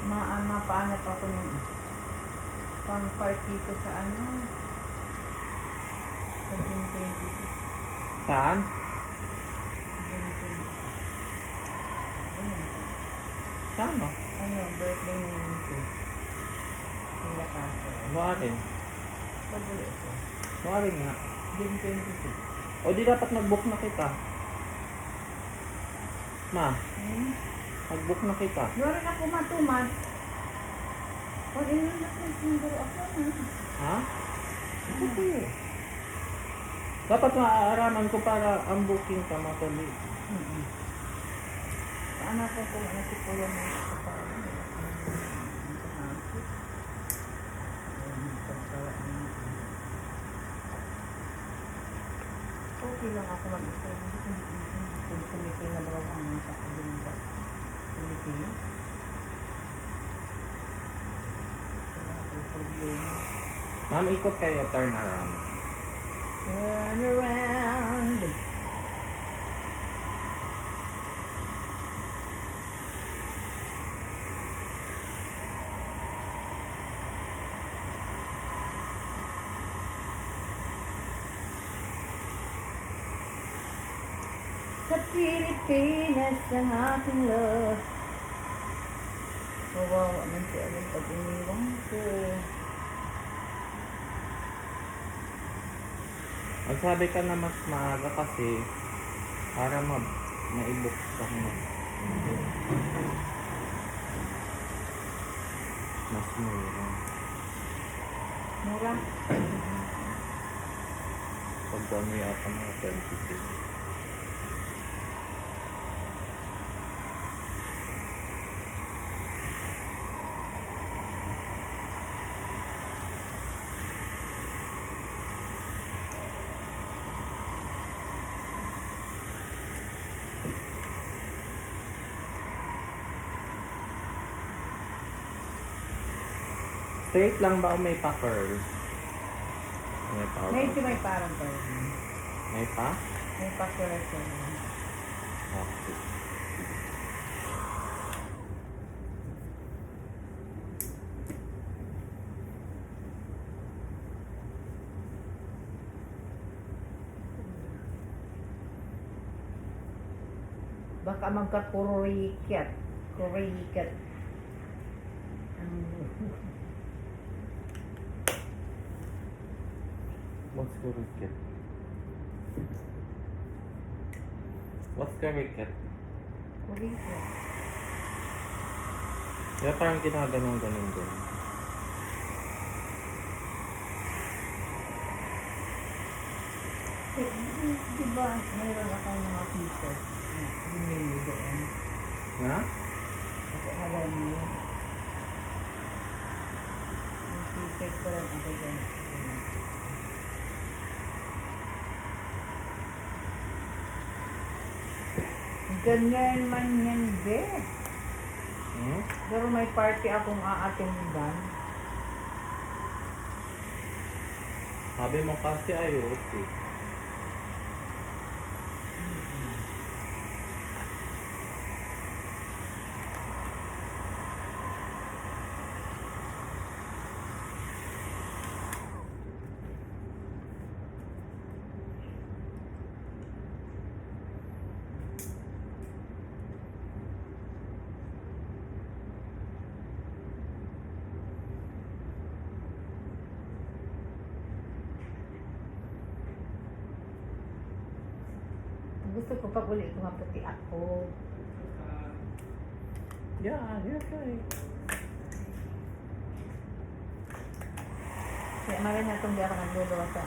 Mapaanap ako ng pang party ko sa ano. Sa June 22. Saan? June 22. Saan mo? Ano, birthday ni Nito. Nila kaso. Buharin. Pagbulo ito. Buharin nga. June 22. O di dapat nag-book na kita. Ma, nag-book na kita. Meron ako matumad. O, ilan na siguro ako na. Ha? Ito po yun. Dapat maaaraman ko para ang booking ka matuloy. Paano ko kung ano si Kuya mo sa parang okay lang ako mag-isa. Kung kumiti na daw ang sa kabinda. Kumiti. Wala akong problema. Ma'am, ikot kayo, turn around. Turn around. Sa Pilipinas ang aking love. Kawawa man siya ang pag-iniwang ko. Magsabi ka na mas maaga kasi para ma-book ka mo. Mas mura. Mura. Pag ano yata mga 20. Straight lang ba o may pa-curl? May pa? May parang pa. May pa? May pa-correct. Okay. Baka magka-kurikat. Kurikat. What's the wicket? What's the wicket? Kurikat. Kaya parang ginaganon din. Diba, mayroon akong mga t-shirt. Binili doon. Na? Ako alam niyo. Yung t-shirt ko lang ako dyan. Ganyan man yan, be. Pero may party akong aatendan. Sabi mo kasi ayos eh. Gusto ko pag uli ko maputi ako. Yeah, you're right. Kaya marin na itong diarang ang luluwa sa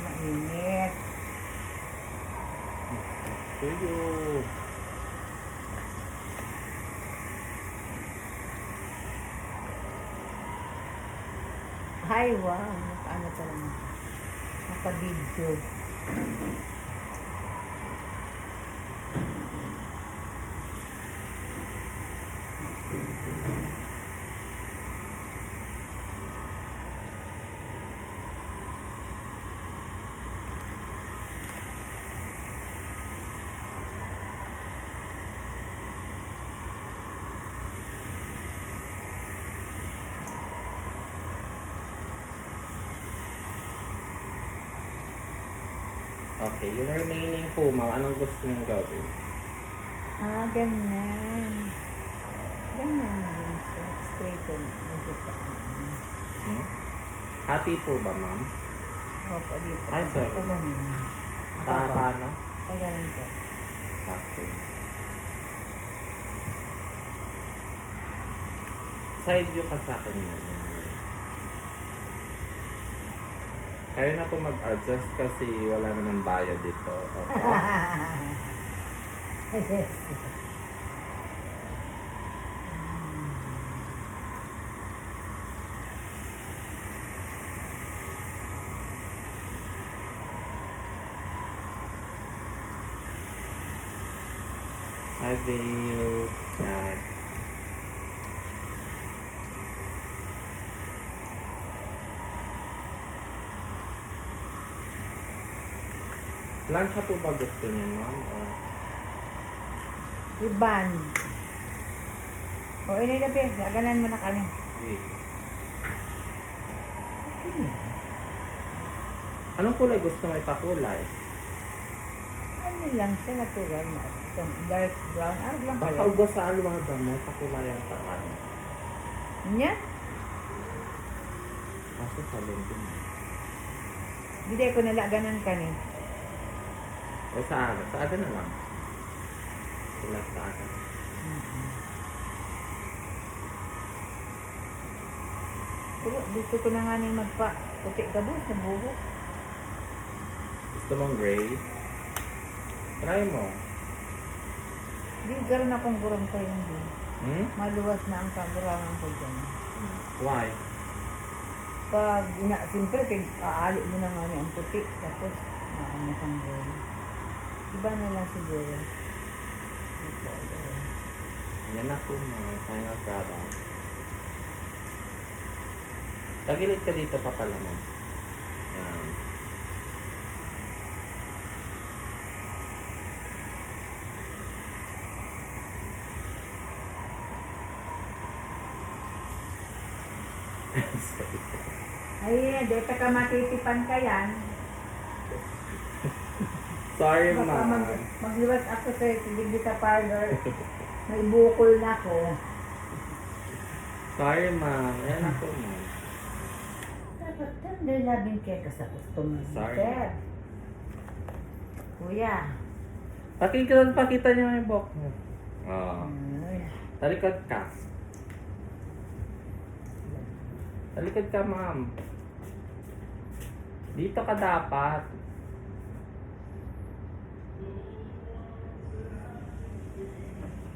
mainit. Tuyo. Hi, wow. Nakaano ka lang. Naka-video. Okay, yung remaining po, ma'am, anong gusto mong gawin? Ganyan. Ganyan din siya. Straighten. Hmm? Hati po ba, ma'am? Opo, dito. Ay, sorry. Ganyan. Paano? Ganyan po. Okay. Side view ka sa akin yan. Kaya na po mag-adjust kasi wala naman bayad dito. Okay? Yes. Side view. Yan. Plancha po ba gusto niyo, ma'am? Or... Iban. O, inilabi. Gaganan mo na kami. Wait. Anong kulay gusto mo ipakulay? Ano lang siya, natural na. Itong dark brown. Ano lang Baka pala? ugos sa alwada mo, pakulayan pa ano. Niya? Kaso sa lindin. Hindi ko nalaganan ka ni. O sa aga? Sa aga na lang. Sila sa aga. Pero gusto ko na nga nang magpa-puti ka doon sa buhok. Gusto mong gray? Try mo. Hindi, garon akong gurang kayo hindi. Hmm? Maluwas na ang kagurangan ko dyan. Why? Pag, siyempre, aali mo na nga niya ang puti. Tapos, maano kang gawin. Iba na lang siguro. Yan na po mga final product. Tagilid ka dito pa pala mo. Yan. Ay, dito ka matitipan ka yan. Sorry, Baka ma'am. magliwas ako sa Digita Parlor. May bukol na ko. Sorry, ma'am. Yan na po, ma'am. Dapat tender labing kaya ka sa customer. Sorry. Sir. Kuya. Pakita niyo yung book mo. Oo. Ay, Talikod ka. Talikod ka, ma'am. Dito ka dapat.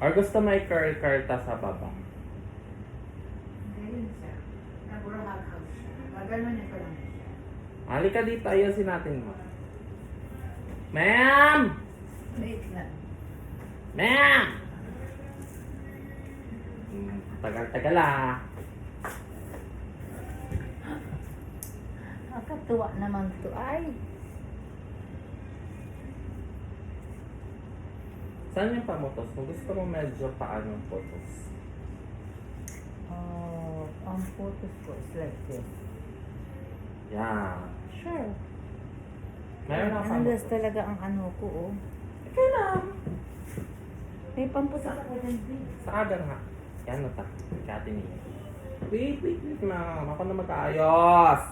Or gusto mo i-curl-curl sa baba? Ganyan siya. Nagurahag-hag siya. Maganon niya pa lang siya. Halika dito, ayusin natin mo. Ma'am! Wait lang. Ma'am! Tagal-tagal ah. Nakakatuwa naman to ay. Saan yung pamutos? Kung gusto mo medyo paano photos? Oh, ang photos ko is like this. Yan. Sure. Meron ako Andas talaga ang ano ko, oh. Okay lang. May pamputos ako dyan, babe. Sa aga nga. Yan o ta. Kati niya. Wait, ma'am. Ako na mag-aayos.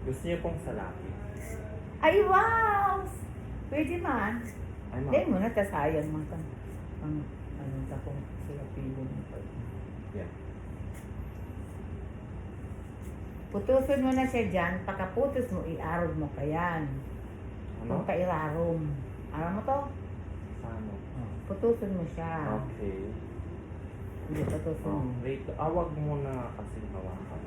Gusto niyo pong salaki? Ay, wow! Pwede man. Ay, Hindi ma'am. mo na, tasayang man ka. Ano sa kung sila piwo mo pa. Yan. Putusin mo na siya dyan. Pagkaputos mo, i-arog mo ka yan. Ano? Kung kairarom. Alam mo to? Ano? Putusin mo siya. Okay. Hindi putusin Oh, mo. wait. Awag mo na kasi hawakan.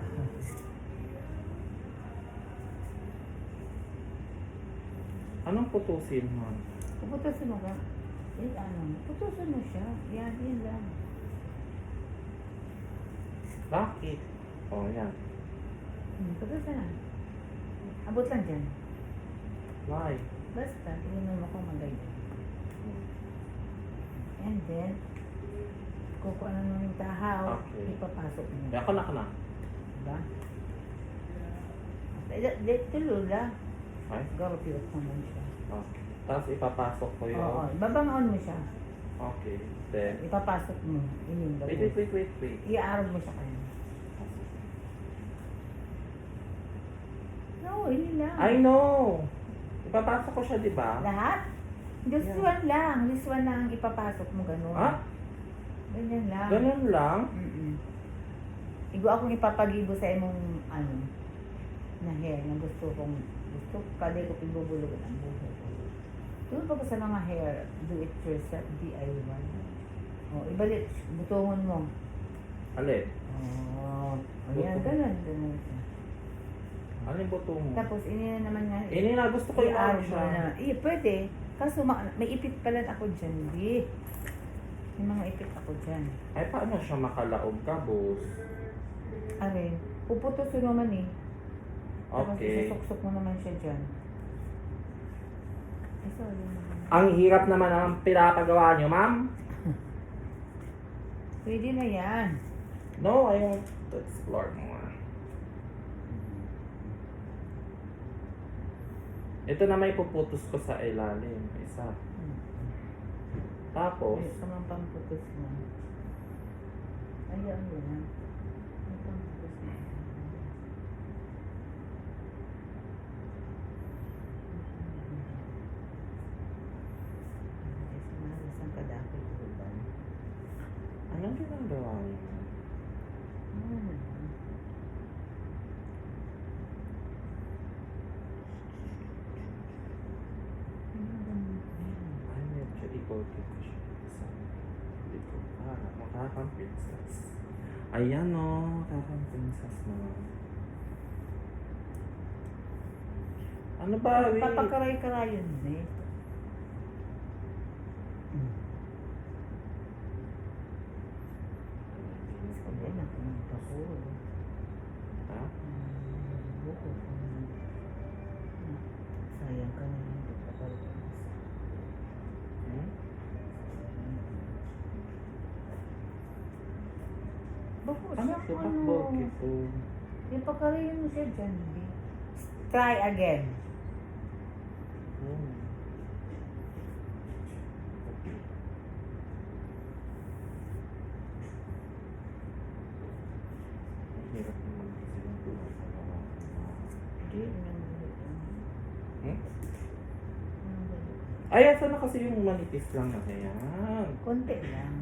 Anong putusin mo? Putusin mo ka. Putusin mo siya. Yan lang. Bakit? Oh, yan. Putusin na. Abot lang dyan. Why? Basta, tingnan mo kung maganda. And then, kukuha na namin tahaw, Okay. ipapasok mo. Kaya ka na. Diba? Dito lula, Ay? garapiyot naman siya. Okay. Tapos ipapasok ko yun. Oo, babangon mo siya. Okay. Then, Ipapasok mo. Ining wait. Iaarog mo sa kanya. No, ini lang. I know! Ipapasok ko siya, di ba? Lahat? This Yeah. one lang. This one lang ang ipapasok mo, gano'n. Ha? Ganyan lang. Ganun lang? Igo akong ipapagibo sa imong, na hair na gusto kada ko pinubulugan ang buhok ko. Tulad pa ko sa mga hair, do it yourself, DIY. O, ibalik, butongon mo. Alin? Ayan, ganun siya. Ano yung buto mo? Tapos, ini na naman nga. Ini na, gusto ko yung i-arm ano mo siya. na. Pwede. Kaso, may ipit pala ako dyan, di. May mga ipit ako dyan. Ay, paano siya makalaog ka, boss? Are, puputos yun naman eh. Tapos, Okay. isusuksok mo naman siya dyan. Ay, sorry naman. Ang hirap naman ang pinapagawa niyo, ma'am. Pwede na yan. No, I want to explore more. Ito na may puputos ko sa ilalim. Isa. Tapos, Ay, sa mga pamputos mo. Ayan mo na. May pamputos mo. Isang kadakot ko ba? anong ginagawa niyo? Ay, medyo ikotin ko siya sa likod para makakang princess. Ayan o, makakang princess na. Ano ba, wait? Papakaray-karayon mo eh. Sabi na, kumanta ko. Ha? Buko. Sayang ka na yung pagkakaroon. Hmm? Buko, Ano siya ito? ano. Bakbog ito. Ipakarayon mo siya dyan, di. Try again. Hmm. Ang hirap naman kasi yung ginagawa. Hindi, Hmm? Ay, asa na kasi yung manipis lang na yan. konti lang.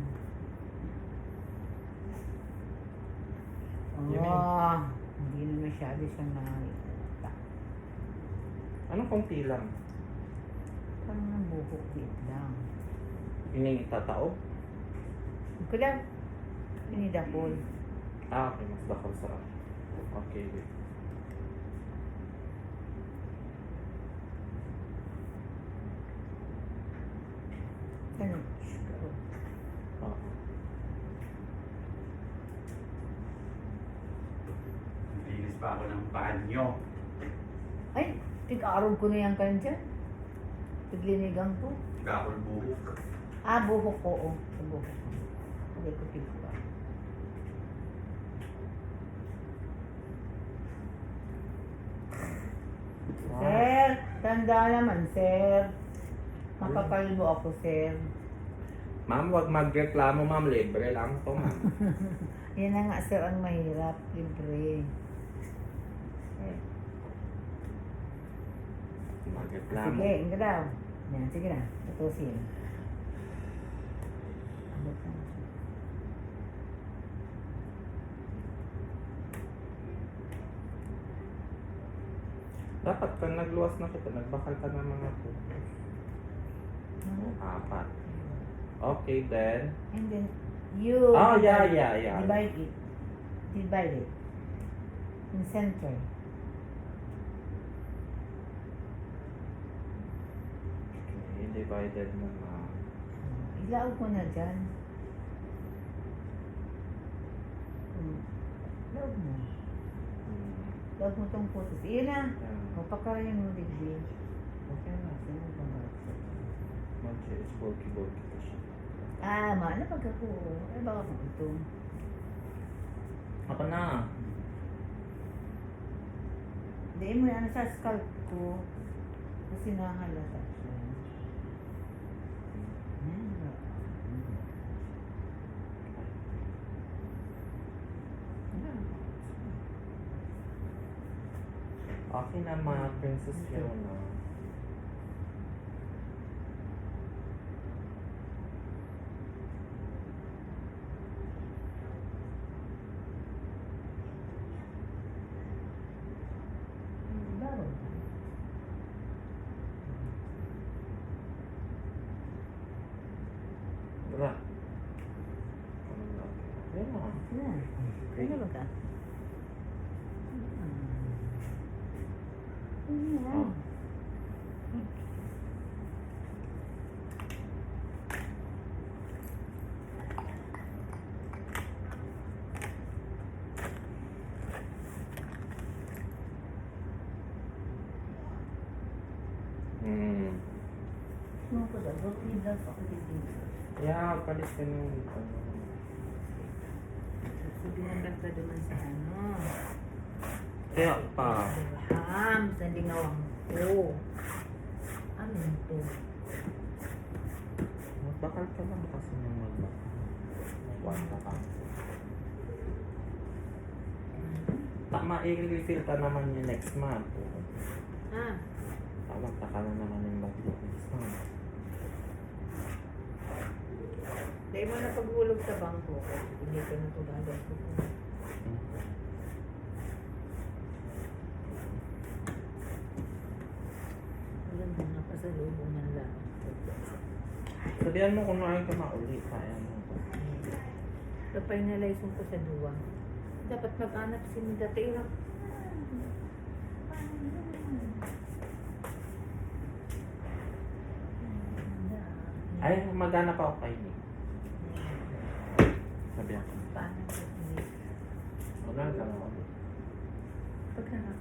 Yun Oh, hindi na masyado siyang nakikita. Anong konti lang? Parang ng buhok bit lang. Yun yung itataob? Ito lang. Pinidapol. Ah, okay. Mas bakal sa... Okay, wait. Ano? Ah. Linis pa ako ng banyo. Ay, tig-arog ko na yan kayo dyan. Tiglinigang ko. Gakol buhok. Ah, buhok ko. Oh. Sa buhok ko. Hindi ko tigpa. Sir, tanda naman, sir. Makakalbo ako, sir. Ma'am, wag magreklamo, ma'am. Libre lang to, ma'am. Yan na nga, sir, ang mahirap. Libre. Magreklamo. Sige, ang daw. Yan, sige na. Tutusin. Abot na. Dapat kang nagluwas na kita, nagbakal ka ng mga po. Apat. Okay, then. And then, you Oh, divide yeah. Divide it. Divide it. In center. Okay, divided na na. Ilaog mo na dyan. Ilaog mo. Ilaog mo tong putos. Iyan na. Yan. Mapakarayan mo digdi. Okay na. Sino ba ba? Manche is bulky-bulky pa siya. Maala pag ako. Ay, baka kung ito. Ako na. Hindi mo yan sa scalp ko. Kasi nahalata siya. Okay na mga Princess Fiona. Bago. Wala. Ano na? Ayan na. Yan. Kaya ba ka? Oh. Ano ko daw? Brooklyn Vlogs ako din. Yeah, palis ka nung ano. So, binagdag naman sa ano. Kaya pa. Abraham, sa lingawang ko. Ano ito? Magbakal ka lang kasi nung magbakal. Magwanta ka. Tama, i-refill ka naman yung next month. Tama, taka na naman yung budget next month. Dahil mo na paghulog sa bangko ko. Hindi ko na ito gagawin ko. Alam mo nga pa sa lubong ng lang. Sabihan mo kung nakain ka mauli. Kaya mo. Na-finalize mo ko sa duwa. Dapat mag-anak si Mida Taylor. Ay, magana pa ako kay Nick. Sabihan ko. Paano ko hindi? Wala ka na ulit. Pagkanak.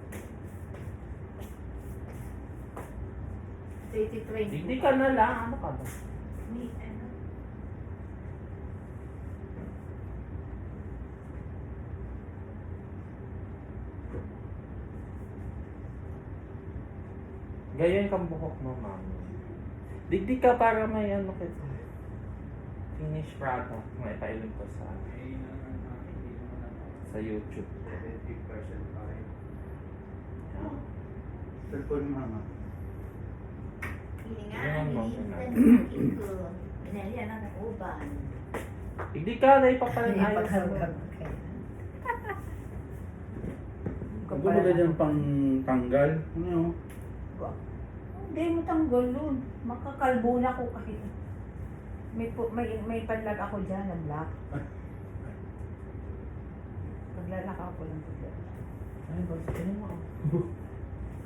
80-20. Hindi ka na lang. Ano ka ba? Ni ano? Gayon kang buhok mo, mami. Digdig ka para may ano kita. Finish product. May pailim ko sa YouTube. 70% pa rin. Yeah. Cellphone mo naman. Yan, ko. Pinalihan ang uban. Digdig ka na ipapalit ayos mo. Kung ba dyan pang tanggal? Ano yun? Hindi mo tanggol nun. Makakalbo na ko kahit. May panlag ako dyan na black. Paglalak ako lang paglalak. Ay, bakit ka mo?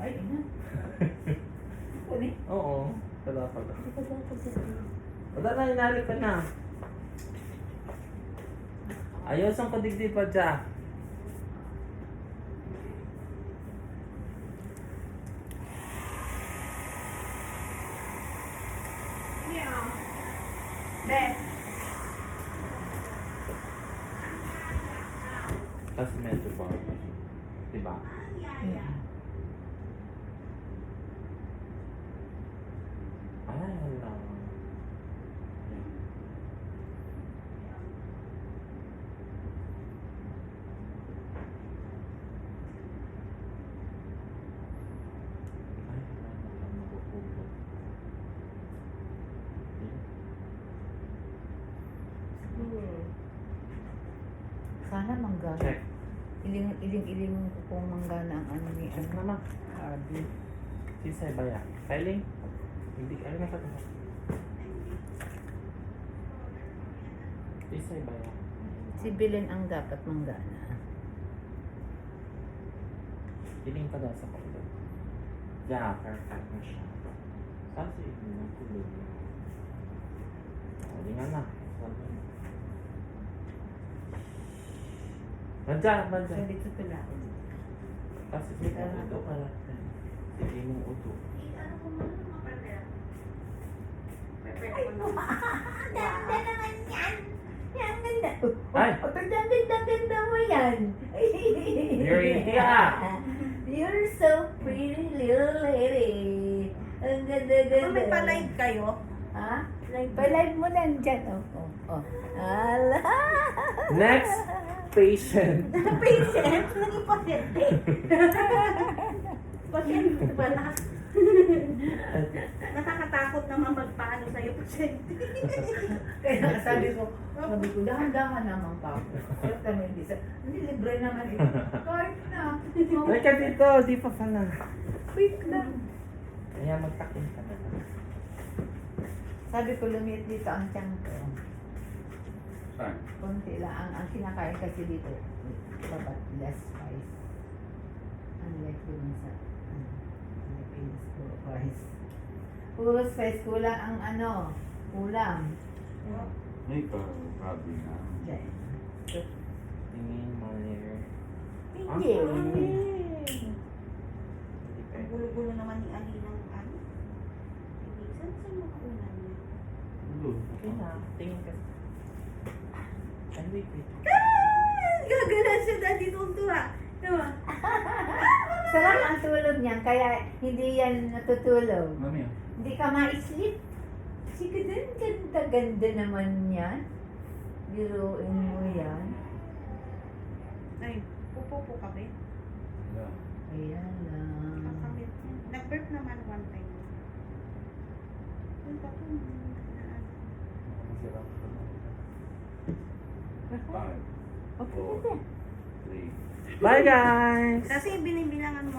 Ay, ina. Uli. Oo. Wala pala. Hindi ko daw paglalak. Wala na, inalik ka na. Ayos ang kadigdig pa dyan. Be. Tapos medyo ba? Diba? Ay, wala. Ay, wala na makukulog. Sana manggana. Check. Iling kung manggana ang ano ni Check ano. naman. Arby. Sisay ba yan? Filing? Hindi ka rin nasa ito. Sisay ba yan? Si Belen ang dapat manggana. Piling ka daw sa kapila. Yeah, perfect na siya. Kasi hindi na tulog. Hindi nga na. Madya, madya. So, dito pala ako. Kasi hindi mo uto pala. Hindi mo uto. perfect mo na. Ganda naman yan. Yan, ganda. Ay! Ganda mo yan. Eureka! You're so pretty little lady. Ang ganda-ganda. Kung may pa-live kayo, Ha? Pa-live mo lang dyan. Oh. Ala. Next patient. patient, naging pasyente. Pasyente pala. Nakakatakot naman magpaano sa'yo, pasyente. Kaya sabi ko, dahan-dahan naman pa ako. Kaya kami hindi libre naman ito. Kahit na. Ay, kasi ito, di pa pala. Wait lang. Kaya magtakin ka na. Sabi ko, lumiit dito ang tiyan ko. Saan? Konti lang. Ang kinakain kasi dito, dapat less spice. Unlike dun sa Philippines, puro spice. Puro spice, kulang ang ulam. May grabe na. Diyan. Tingin mo here. Hindi. Ang gulo-gulo naman ni Ali ng ano. Saan sa mga ulan niya? Doon. Okay na, tingin ka. Ay, wait. Gagalan siya dati nung tuwa. Diba? Sarap ang tulog niyan, kaya hindi yan natutulog. Mami, Hindi ka ma-sleep. Sige din, ganda-ganda naman yan. Biruin mo yan. Ay, pupo po kami. wala. Ayan lang. Kakamit niya. Nag-burp naman one time. Yung pa po. Masarap ka na. 5, Okay, 4, okay. 3, Bye, guys! Kasi binibilangan mo.